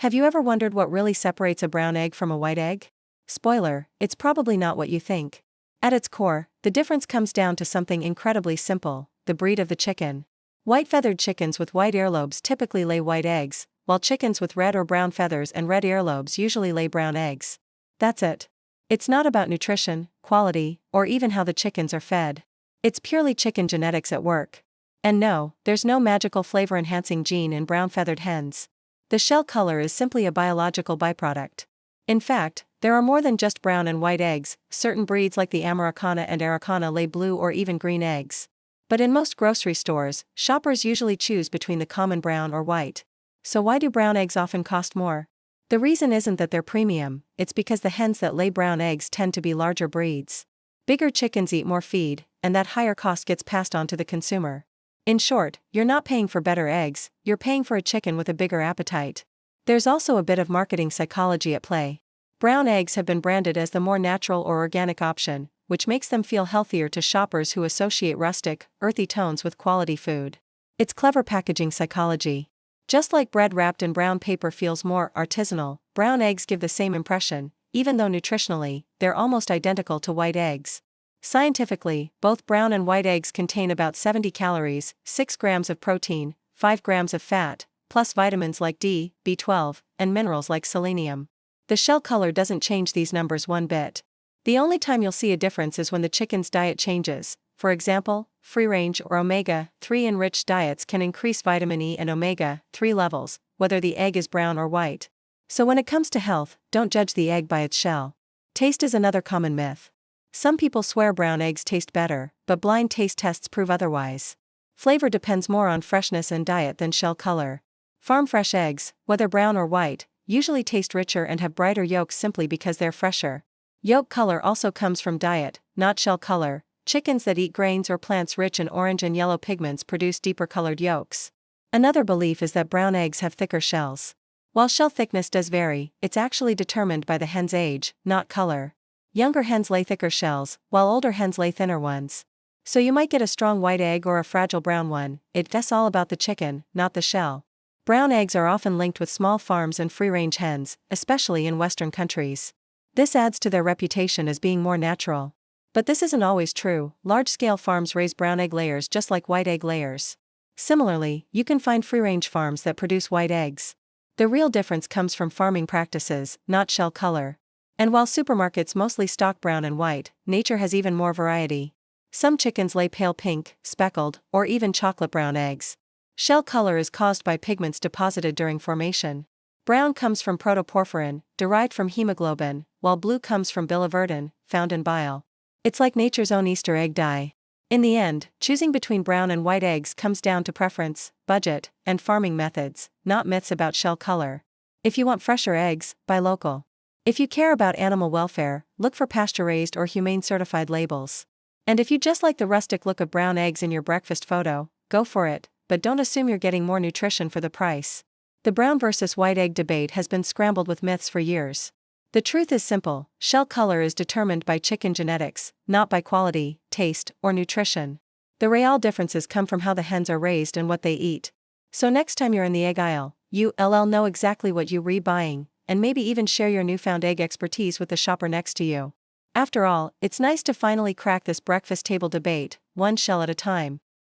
Have you ever wondered what really separates a brown egg from a white egg? Spoiler, it's probably not what you think. At its core, the difference comes down to something incredibly simple: the breed of the chicken. White feathered chickens with white earlobes typically lay white eggs, while chickens with red or brown feathers and red earlobes usually lay brown eggs. That's it. It's not about nutrition, quality, or even how the chickens are fed. It's purely chicken genetics at work. And no, there's no magical flavor-enhancing gene in brown feathered hens. The shell color is simply a biological byproduct. In fact, there are more than just brown and white eggs. Certain breeds like the Americana and Araucana lay blue or even green eggs. But in most grocery stores, shoppers usually choose between the common brown or white. So why do brown eggs often cost more? The reason isn't that they're premium, it's because the hens that lay brown eggs tend to be larger breeds. Bigger chickens eat more feed, and that higher cost gets passed on to the consumer. In short, you're not paying for better eggs, you're paying for a chicken with a bigger appetite. There's also a bit of marketing psychology at play. Brown eggs have been branded as the more natural or organic option, which makes them feel healthier to shoppers who associate rustic, earthy tones with quality food. It's clever packaging psychology. Just like bread wrapped in brown paper feels more artisanal, brown eggs give the same impression, even though nutritionally, they're almost identical to white eggs. Scientifically, both brown and white eggs contain about 70 calories, 6 grams of protein, 5 grams of fat, plus vitamins like D, B12, and minerals like selenium. The shell color doesn't change these numbers one bit. The only time you'll see a difference is when the chicken's diet changes. For example, free-range or omega-3 enriched diets can increase vitamin E and omega-3 levels, whether the egg is brown or white. So when it comes to health, don't judge the egg by its shell. Taste is another common myth. Some people swear brown eggs taste better, but blind taste tests prove otherwise. Flavor depends more on freshness and diet than shell color. Farm-fresh eggs, whether brown or white, usually taste richer and have brighter yolks simply because they're fresher. Yolk color also comes from diet, not shell color. Chickens that eat grains or plants rich in orange and yellow pigments produce deeper colored yolks. Another belief is that brown eggs have thicker shells. While shell thickness does vary, it's actually determined by the hen's age, not color. Younger hens lay thicker shells, while older hens lay thinner ones. So you might get a strong white egg or a fragile brown one. It's all about the chicken, not the shell. Brown eggs are often linked with small farms and free-range hens, especially in Western countries. This adds to their reputation as being more natural. But this isn't always true. Large-scale farms raise brown egg layers just like white egg layers. Similarly, you can find free-range farms that produce white eggs. The real difference comes from farming practices, not shell color. And while supermarkets mostly stock brown and white, nature has even more variety. Some chickens lay pale pink, speckled, or even chocolate brown eggs. Shell color is caused by pigments deposited during formation. Brown comes from protoporphyrin, derived from hemoglobin, while blue comes from biliverdin, found in bile. It's like nature's own Easter egg dye. In the end, choosing between brown and white eggs comes down to preference, budget, and farming methods, not myths about shell color. If you want fresher eggs, buy local. If you care about animal welfare, look for pasture-raised or humane-certified labels. And if you just like the rustic look of brown eggs in your breakfast photo, go for it, but don't assume you're getting more nutrition for the price. The brown versus white egg debate has been scrambled with myths for years. The truth is simple: shell color is determined by chicken genetics, not by quality, taste, or nutrition. The real differences come from how the hens are raised and what they eat. So next time you're in the egg aisle, you'll know exactly what you're buying, and maybe even share your newfound egg expertise with the shopper next to you. After all, it's nice to finally crack this breakfast table debate, one shell at a time.